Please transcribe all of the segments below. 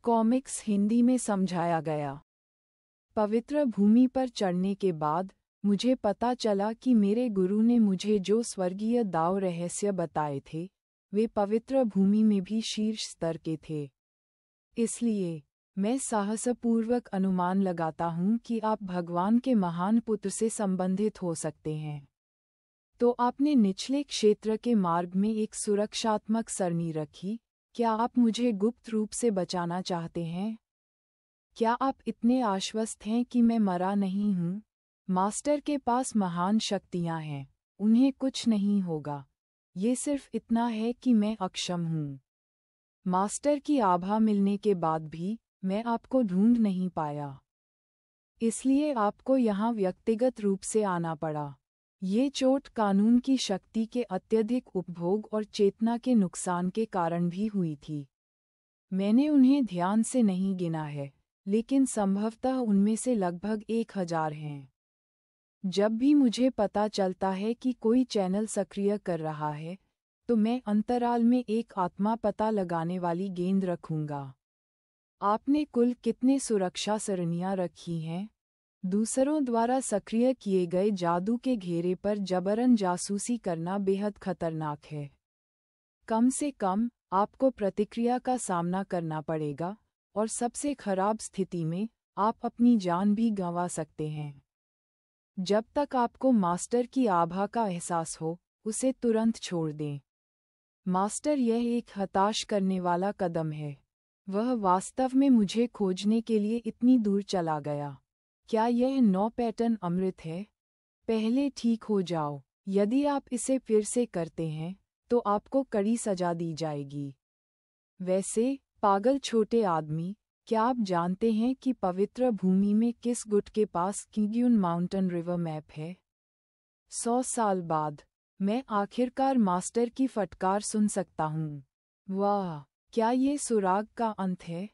Comics Hindi में समझाया गया। पवित्र भूमि पर चढ़ने के बाद मुझे पता चला कि मेरे गुरु ने मुझे जो स्वर्गीय दाव रहस्य बताए थे वे पवित्र भूमि में भी शीर्ष स्तर के थे। इसलिए मैं साहसपूर्वक अनुमान लगाता हूँ कि आप भगवान के महान पुत्र से संबंधित हो सकते हैं। तो आपने निचले क्षेत्र के मार्ग में एक सुरक्षात्मक सरणी रखी। क्या आप मुझे गुप्त रूप से बचाना चाहते हैं? क्या आप इतने आश्वस्त हैं कि मैं मरा नहीं हूँ? मास्टर के पास महान शक्तियाँ हैं, उन्हें कुछ नहीं होगा। ये सिर्फ इतना है कि मैं अक्षम हूँ। मास्टर की आभा मिलने के बाद भी मैं आपको ढूंढ नहीं पाया, इसलिए आपको यहाँ व्यक्तिगत रूप से आना पड़ा। ये चोट कानून की शक्ति के अत्यधिक उपभोग और चेतना के नुकसान के कारण भी हुई थी। मैंने उन्हें ध्यान से नहीं गिना है, लेकिन संभवतः उनमें से लगभग 1000 हैं। जब भी मुझे पता चलता है कि कोई चैनल सक्रिय कर रहा है, तो मैं अंतराल में एक आत्मा पता लगाने वाली गेंद रखूंगा। आपने कुल कितने सुरक्षा सरणियां रखी हैं? दूसरों द्वारा सक्रिय किए गए जादू के घेरे पर जबरन जासूसी करना बेहद खतरनाक है। कम से कम आपको प्रतिक्रिया का सामना करना पड़ेगा, और सबसे खराब स्थिति में आप अपनी जान भी गंवा सकते हैं। जब तक आपको मास्टर की आभा का एहसास हो, उसे तुरंत छोड़ दें। मास्टर, यह एक हताश करने वाला कदम है। वह वास्तव में मुझे खोजने के लिए इतनी दूर चला गया। क्या यह 9 पैटर्न अमृत है? पहले ठीक हो जाओ। यदि आप इसे फिर से करते हैं, तो आपको कड़ी सजा दी जाएगी। वैसे, पागल छोटे आदमी, क्या आप जानते हैं कि पवित्र भूमि में किस गुट के पास किंग्यून माउंटेन रिवर मैप है? 100 साल बाद मैं आखिरकार मास्टर की फटकार सुन सकता हूँ। वाह, क्या ये सुराग का अंत है?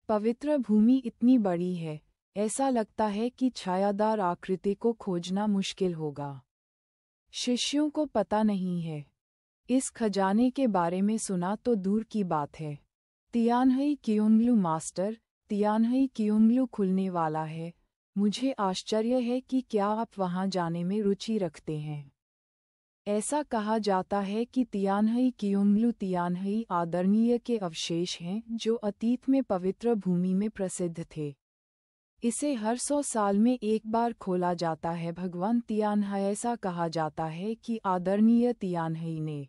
पवित्र भूमि इतनी बड़ी है, ऐसा लगता है कि छायादार आकृति को खोजना मुश्किल होगा। शिष्यों को पता नहीं है। इस खजाने के बारे में सुना तो दूर की बात है। तियानहई कियोंगलू मास्टर, तियानहई कियोंगलू खुलने वाला है। मुझे आश्चर्य है कि क्या आप वहां जाने में रुचि रखते हैं। ऐसा कहा जाता है कि तियानहई कियोंगलू तियानहई आदरणीय के अवशेष हैं जो अतीत में पवित्र भूमि में प्रसिद्ध थे। इसे हर 100 साल में एक बार खोला जाता है। भगवान तियानहई, ऐसा कहा जाता है कि आदरणीय तियानहई ने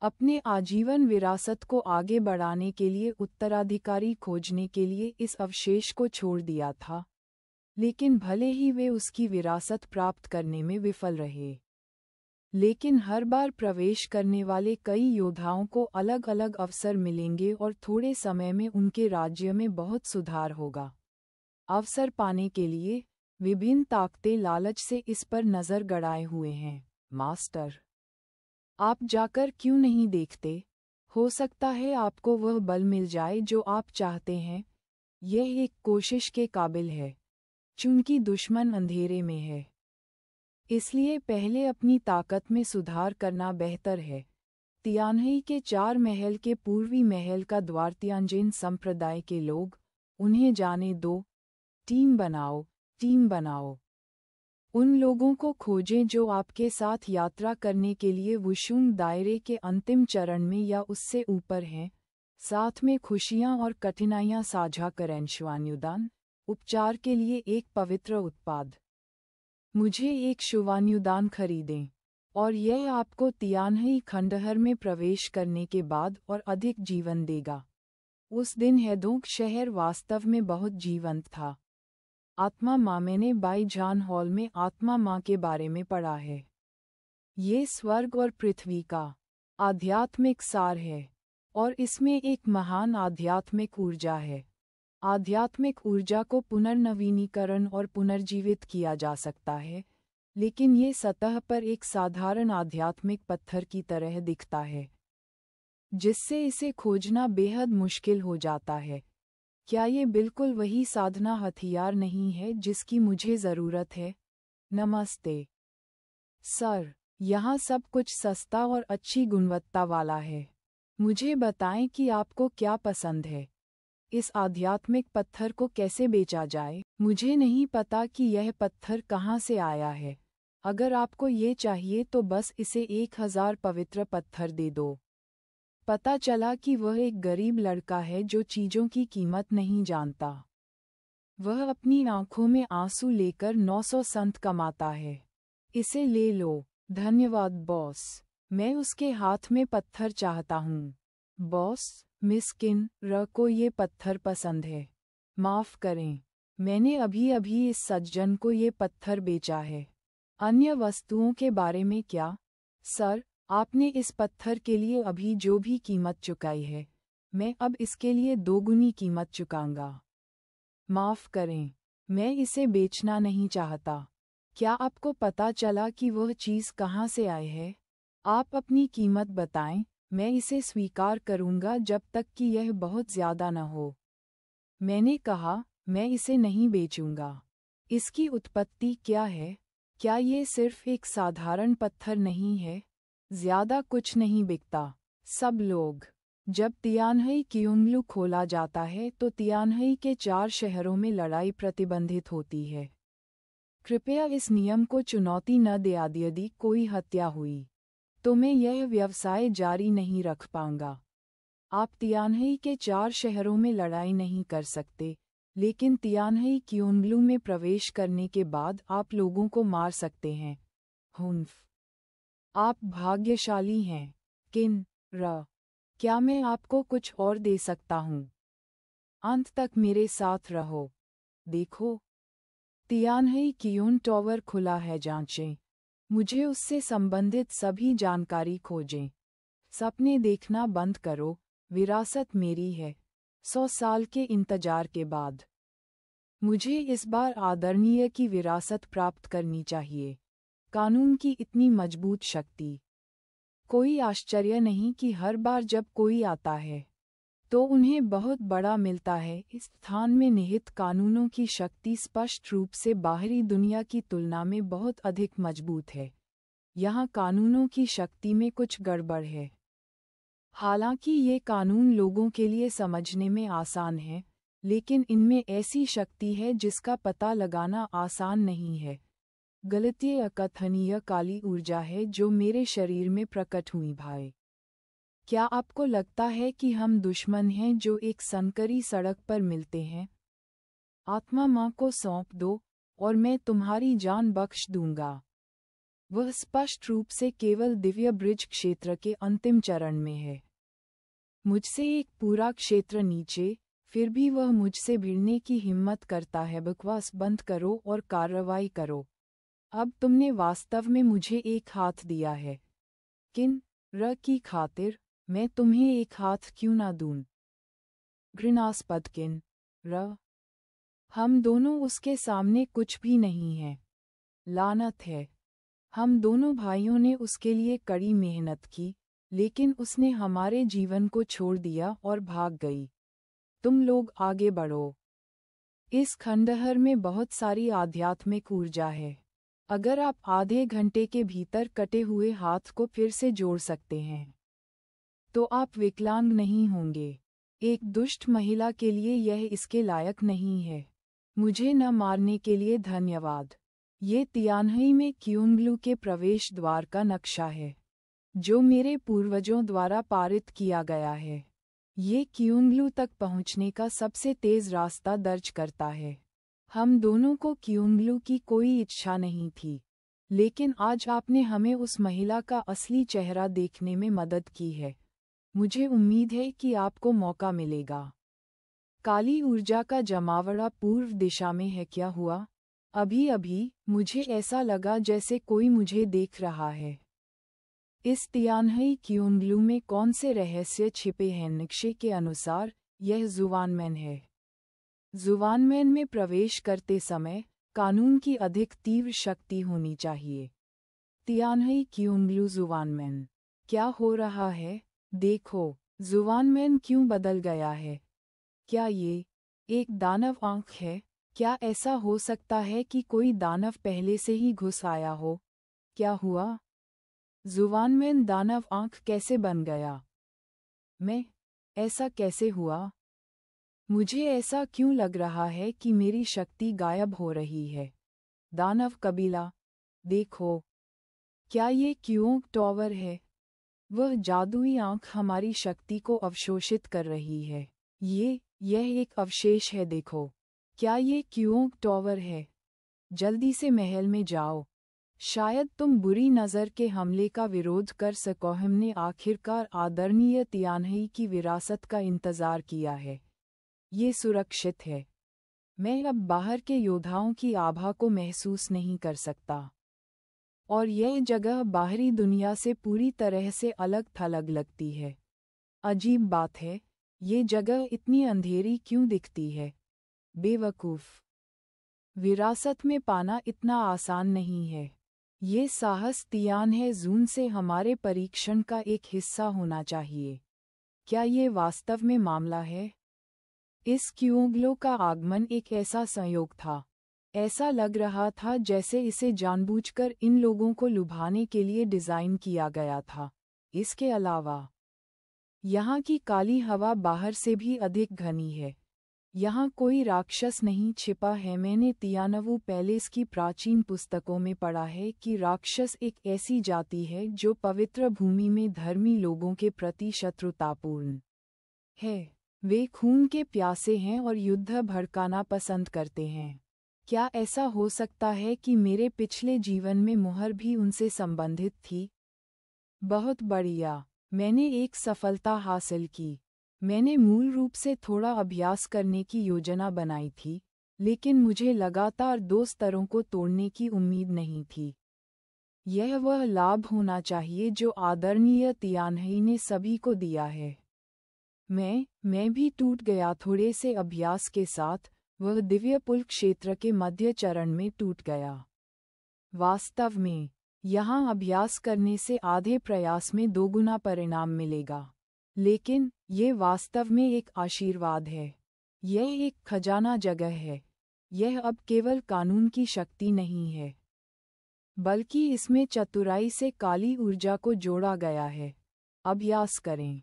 अपने आजीवन विरासत को आगे बढ़ाने के लिए उत्तराधिकारी खोजने के लिए इस अवशेष को छोड़ दिया था, लेकिन भले ही वे उसकी विरासत प्राप्त करने में विफल रहे। लेकिन हर बार प्रवेश करने वाले कई योद्धाओं को अलग अलग अवसर मिलेंगे और थोड़े समय में उनके राज्य में बहुत सुधार होगा। अवसर पाने के लिए विभिन्न ताकतें लालच से इस पर नजर गड़ाए हुए हैं। मास्टर, आप जाकर क्यों नहीं देखते? हो सकता है आपको वह बल मिल जाए जो आप चाहते हैं। यह एक कोशिश के काबिल है, चूंकि दुश्मन अंधेरे में है। इसलिए पहले अपनी ताकत में सुधार करना बेहतर है। तियानहई के 4 महल के पूर्वी महल का द्वार तियानजिन संप्रदाय के लोग, उन्हें जाने दो। टीम बनाओ, टीम बनाओ। उन लोगों को खोजें जो आपके साथ यात्रा करने के लिए वुशुंग दायरे के अंतिम चरण में या उससे ऊपर हैं। साथ में खुशियां और कठिनाइयां साझा करें। शुभान्युदान, उपचार के लिए एक पवित्र उत्पाद। मुझे एक शुभान्युदान खरीदें, और यह आपको तियानहई खंडहर में प्रवेश करने के बाद और अधिक जीवन देगा। उस दिन हेदोंग शहर वास्तव में बहुत जीवंत था। आत्मा माँ, मैंने बाई जान हॉल में आत्मा माँ के बारे में पढ़ा है। ये स्वर्ग और पृथ्वी का आध्यात्मिक सार है, और इसमें एक महान आध्यात्मिक ऊर्जा है। आध्यात्मिक ऊर्जा को पुनर्नवीनीकरण और पुनर्जीवित किया जा सकता है, लेकिन ये सतह पर एक साधारण आध्यात्मिक पत्थर की तरह दिखता है, जिससे इसे खोजना बेहद मुश्किल हो जाता है। क्या ये बिल्कुल वही साधना हथियार नहीं है जिसकी मुझे ज़रूरत है? नमस्ते सर, यहाँ सब कुछ सस्ता और अच्छी गुणवत्ता वाला है। मुझे बताएं कि आपको क्या पसंद है। इस आध्यात्मिक पत्थर को कैसे बेचा जाए? मुझे नहीं पता कि यह पत्थर कहाँ से आया है। अगर आपको ये चाहिए तो बस इसे 1000 पवित्र पत्थर दे दो। पता चला कि वह एक गरीब लड़का है जो चीज़ों की कीमत नहीं जानता। वह अपनी आंखों में आंसू लेकर 900 संत कमाता है। इसे ले लो। धन्यवाद बॉस। मैं उसके हाथ में पत्थर चाहता हूँ। बॉस, मिस किन र को ये पत्थर पसंद है। माफ़ करें, मैंने अभी अभी इस सज्जन को ये पत्थर बेचा है। अन्य वस्तुओं के बारे में क्या? सर, आपने इस पत्थर के लिए अभी जो भी कीमत चुकाई है, मैं अब इसके लिए दोगुनी कीमत चुकाऊंगा। माफ़ करें, मैं इसे बेचना नहीं चाहता। क्या आपको पता चला कि वह चीज़ कहाँ से आई है? आप अपनी कीमत बताएं, मैं इसे स्वीकार करूंगा जब तक कि यह बहुत ज़्यादा न हो। मैंने कहा, मैं इसे नहीं बेचूंगा। इसकी उत्पत्ति क्या है? क्या ये सिर्फ एक साधारण पत्थर नहीं है? ज़्यादा कुछ नहीं बिकता। सब लोग। जब तियानहई कियोंगलू खोला जाता है तो तियानहई के 4 शहरों में लड़ाई प्रतिबंधित होती है। कृपया इस नियम को चुनौती न दें। यदि कोई हत्या हुई तो मैं यह व्यवसाय जारी नहीं रख पाऊंगा। आप तियानहई के 4 शहरों में लड़ाई नहीं कर सकते, लेकिन तियानहई कियोंगलू में प्रवेश करने के बाद आप लोगों को मार सकते हैं। हुन्फ। आप भाग्यशाली हैं। किन र, क्या मैं आपको कुछ और दे सकता हूँ? अंत तक मेरे साथ रहो। देखो, तियानहई कियोन टॉवर खुला है। जांचें। मुझे उससे संबंधित सभी जानकारी खोजें। सपने देखना बंद करो। विरासत मेरी है। 100 साल के इंतजार के बाद मुझे इस बार आदरणीय की विरासत प्राप्त करनी चाहिए। कानून की इतनी मजबूत शक्ति। कोई आश्चर्य नहीं कि हर बार जब कोई आता है तो उन्हें बहुत बड़ा मिलता है। इस स्थान में निहित कानूनों की शक्ति स्पष्ट रूप से बाहरी दुनिया की तुलना में बहुत अधिक मजबूत है। यहाँ कानूनों की शक्ति में कुछ गड़बड़ है। हालांकि ये कानून लोगों के लिए समझने में आसान है, लेकिन इनमें ऐसी शक्ति है जिसका पता लगाना आसान नहीं है। गलतीय अकथनीय काली ऊर्जा है जो मेरे शरीर में प्रकट हुई। भाई, क्या आपको लगता है कि हम दुश्मन हैं जो एक संकरी सड़क पर मिलते हैं? आत्मा माँ को सौंप दो और मैं तुम्हारी जान बख्श दूंगा। वह स्पष्ट रूप से केवल दिव्य ब्रिज क्षेत्र के अंतिम चरण में है। मुझसे एक पूरा क्षेत्र नीचे, फिर भी वह मुझसे भिड़ने की हिम्मत करता है। बकवास बंद करो और कार्रवाई करो। अब तुमने वास्तव में मुझे एक हाथ दिया है। किन र की खातिर मैं तुम्हें एक हाथ क्यों ना दूं? घृणास्पद किन र, हम दोनों उसके सामने कुछ भी नहीं हैं। लानत है। हम दोनों भाइयों ने उसके लिए कड़ी मेहनत की, लेकिन उसने हमारे जीवन को छोड़ दिया और भाग गई। तुम लोग आगे बढ़ो। इस खंडहर में बहुत सारी आध्यात्मिक ऊर्जा है। अगर आप आधे घंटे के भीतर कटे हुए हाथ को फिर से जोड़ सकते हैं तो आप विकलांग नहीं होंगे। एक दुष्ट महिला के लिए यह इसके लायक नहीं है। मुझे न मारने के लिए धन्यवाद। ये तियानहई में कियोंगलू के प्रवेश द्वार का नक्शा है, जो मेरे पूर्वजों द्वारा पारित किया गया है। ये कियोंगलू तक पहुंचने का सबसे तेज रास्ता दर्ज करता है। हम दोनों को कियोंगलू की कोई इच्छा नहीं थी, लेकिन आज आपने हमें उस महिला का असली चेहरा देखने में मदद की है। मुझे उम्मीद है कि आपको मौका मिलेगा। काली ऊर्जा का जमावड़ा पूर्व दिशा में है। क्या हुआ? अभी मुझे ऐसा लगा जैसे कोई मुझे देख रहा है। इस तियानहई कियोंगलू में कौन से रहस्य छिपे हैं? नक्शे के अनुसार यह जुवानमैन है। जुवानमैन में प्रवेश करते समय कानून की अधिक तीव्र शक्ति होनी चाहिए। तियानहई कियोंगलू जुवानमैन। क्या हो रहा है? देखो, जुवानमैन क्यों बदल गया है? क्या ये एक दानव आंख है? क्या ऐसा हो सकता है कि कोई दानव पहले से ही घुस आया हो? क्या हुआ? जुवानमैन दानव आंख कैसे बन गया? मैं? ऐसा कैसे हुआ? मुझे ऐसा क्यों लग रहा है कि मेरी शक्ति गायब हो रही है? दानव कबीला, देखो, क्या ये क्योंग टॉवर है? वह जादुई आंख हमारी शक्ति को अवशोषित कर रही है। यह एक अवशेष है, देखो। क्या ये क्योंग टॉवर है? जल्दी से महल में जाओ। शायद तुम बुरी नज़र के हमले का विरोध कर सको। हमने आखिरकार आदरणीय तियानही की विरासत का इंतज़ार किया है। ये सुरक्षित है। मैं अब बाहर के योद्धाओं की आभा को महसूस नहीं कर सकता। और यह जगह बाहरी दुनिया से पूरी तरह से अलग थलग लगती है। अजीब बात है, ये जगह इतनी अंधेरी क्यों दिखती है? बेवकूफ़। विरासत में पाना इतना आसान नहीं है। ये साहस तियान है जून से हमारे परीक्षण का एक हिस्सा होना चाहिए। क्या ये वास्तव में मामला है? इस क्योंगलो का आगमन एक ऐसा संयोग था। ऐसा लग रहा था जैसे इसे जानबूझकर इन लोगों को लुभाने के लिए डिज़ाइन किया गया था। इसके अलावा यहाँ की काली हवा बाहर से भी अधिक घनी है। यहाँ कोई राक्षस नहीं छिपा है। मैंने तियानवु पैलेस की प्राचीन पुस्तकों में पढ़ा है कि राक्षस एक ऐसी जाति है जो पवित्र भूमि में धर्मी लोगों के प्रति शत्रुतापूर्ण है। वे खून के प्यासे हैं और युद्ध भड़काना पसंद करते हैं। क्या ऐसा हो सकता है कि मेरे पिछले जीवन में मुहर भी उनसे संबंधित थी? बहुत बढ़िया, मैंने एक सफलता हासिल की। मैंने मूल रूप से थोड़ा अभ्यास करने की योजना बनाई थी, लेकिन मुझे लगातार 2 स्तरों को तोड़ने की उम्मीद नहीं थी। यह वह लाभ होना चाहिए जो आदरणीय तियानही ने सभी को दिया है। मैं भी टूट गया। थोड़े से अभ्यास के साथ वह दिव्य पुल क्षेत्र के मध्य चरण में टूट गया। वास्तव में, यहाँ अभ्यास करने से आधे प्रयास में 2 गुना परिणाम मिलेगा। लेकिन ये वास्तव में एक आशीर्वाद है। यह एक खजाना जगह है। यह अब केवल कानून की शक्ति नहीं है, बल्कि इसमें चतुराई से काली ऊर्जा को जोड़ा गया है। अभ्यास करें।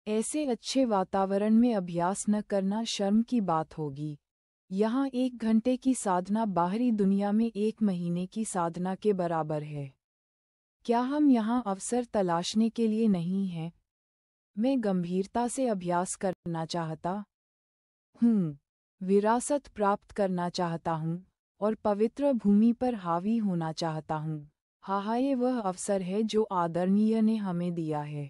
ऐसे अच्छे वातावरण में अभ्यास न करना शर्म की बात होगी। यहाँ 1 घंटे की साधना बाहरी दुनिया में 1 महीने की साधना के बराबर है। क्या हम यहाँ अवसर तलाशने के लिए नहीं हैं? मैं गंभीरता से अभ्यास करना चाहता हूँ, विरासत प्राप्त करना चाहता हूँ और पवित्र भूमि पर हावी होना चाहता हूँ। हाँ, ये वह अवसर है जो आदरणीय ने हमें दिया है।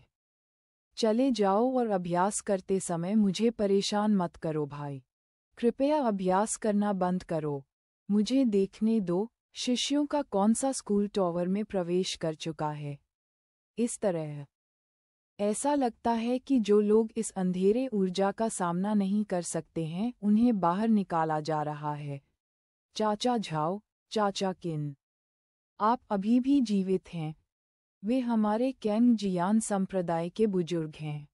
चले जाओ और अभ्यास करते समय मुझे परेशान मत करो भाई। कृपया अभ्यास करना बंद करो। मुझे देखने दो, शिष्यों का कौन सा स्कूल टॉवर में प्रवेश कर चुका है। इस तरह ऐसा लगता है कि जो लोग इस अंधेरे ऊर्जा का सामना नहीं कर सकते हैं, उन्हें बाहर निकाला जा रहा है। चाचा झाओ, चाचा किन, आप अभी भी जीवित हैं। वे हमारे कैंग जियान संप्रदाय के बुजुर्ग हैं।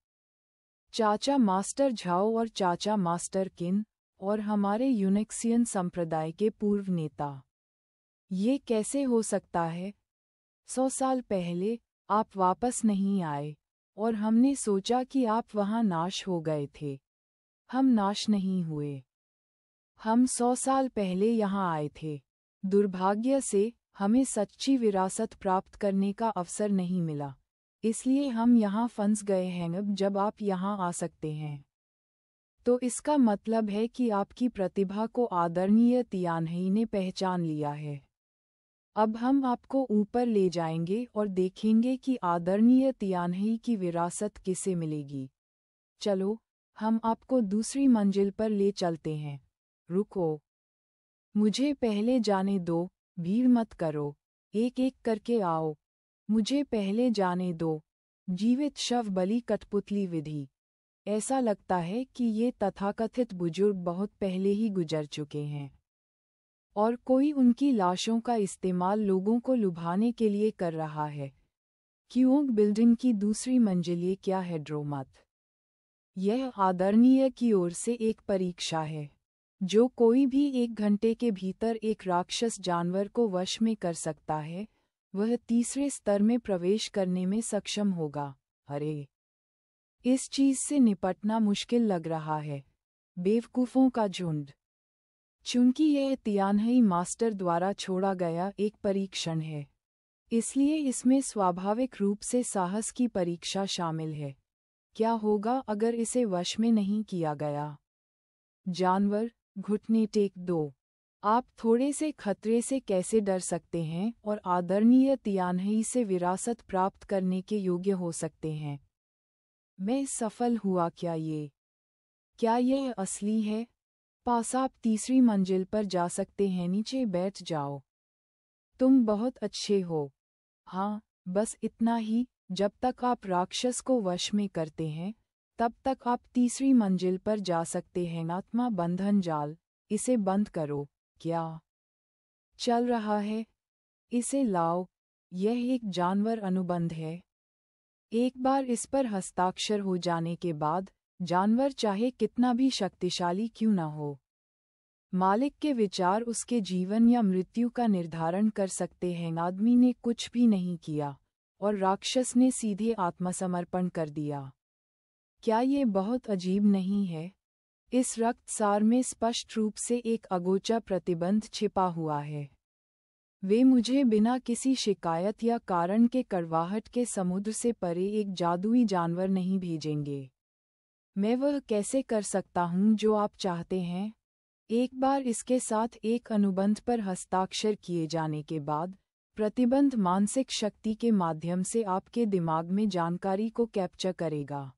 चाचा मास्टर झाओ और चाचा मास्टर किन, और हमारे यूनिक्सियन संप्रदाय के पूर्व नेता। ये कैसे हो सकता है? 100 साल पहले आप वापस नहीं आए, और हमने सोचा कि आप वहाँ नाश हो गए थे। हम नाश नहीं हुए। हम 100 साल पहले यहाँ आए थे। दुर्भाग्य से हमें सच्ची विरासत प्राप्त करने का अवसर नहीं मिला, इसलिए हम यहाँ फंस गए हैं। अब जब आप यहाँ आ सकते हैं, तो इसका मतलब है कि आपकी प्रतिभा को आदरणीय तियानही ने पहचान लिया है। अब हम आपको ऊपर ले जाएंगे और देखेंगे कि आदरणीय तियानही की विरासत किसे मिलेगी। चलो, हम आपको दूसरी मंजिल पर ले चलते हैं। रुको, मुझे पहले जाने दो, भीड़ मत करो, एक-एक करके आओ। मुझे पहले जाने दो। जीवित शव बलि कठपुतली विधि। ऐसा लगता है कि ये तथाकथित बुजुर्ग बहुत पहले ही गुजर चुके हैं, और कोई उनकी लाशों का इस्तेमाल लोगों को लुभाने के लिए कर रहा है। क्योंग बिल्डिंग की दूसरी मंजिल। ये क्या है ड्रोमत? यह आदरणीय की ओर से एक परीक्षा है। जो कोई भी 1 घंटे के भीतर एक राक्षस जानवर को वश में कर सकता है, वह तीसरे स्तर में प्रवेश करने में सक्षम होगा। अरे, इस चीज से निपटना मुश्किल लग रहा है। बेवकूफ़ों का झुंड। चूंकि यह तियानही मास्टर द्वारा छोड़ा गया एक परीक्षण है, इसलिए इसमें स्वाभाविक रूप से साहस की परीक्षा शामिल है। क्या होगा अगर इसे वश में नहीं किया गया? जानवर, घुटने टेक दो। आप थोड़े से खतरे से कैसे डर सकते हैं और आदरणीय तियानही से विरासत प्राप्त करने के योग्य हो सकते हैं? मैं सफल हुआ क्या यह असली है? पास आप तीसरी मंजिल पर जा सकते हैं, नीचे बैठ जाओ। तुम बहुत अच्छे हो। हाँ, बस इतना ही। जब तक आप राक्षस को वश में करते हैं, तब तक आप तीसरी मंजिल पर जा सकते हैं। आत्मा बंधन जाल, इसे बंद करो। क्या चल रहा है? इसे लाओ। यह एक जानवर अनुबंध है। एक बार इस पर हस्ताक्षर हो जाने के बाद, जानवर चाहे कितना भी शक्तिशाली क्यों न हो, मालिक के विचार उसके जीवन या मृत्यु का निर्धारण कर सकते हैं। आदमी ने कुछ भी नहीं किया और राक्षस ने सीधे आत्मसमर्पण कर दिया। क्या ये बहुत अजीब नहीं है? इस रक्तसार में स्पष्ट रूप से एक अगोचर प्रतिबंध छिपा हुआ है। वे मुझे बिना किसी शिकायत या कारण के कड़वाहट के समुद्र से परे एक जादुई जानवर नहीं भेजेंगे। मैं वह कैसे कर सकता हूँ जो आप चाहते हैं? एक बार इसके साथ एक अनुबंध पर हस्ताक्षर किए जाने के बाद, प्रतिबंध मानसिक शक्ति के माध्यम से आपके दिमाग में जानकारी को कैप्चर करेगा।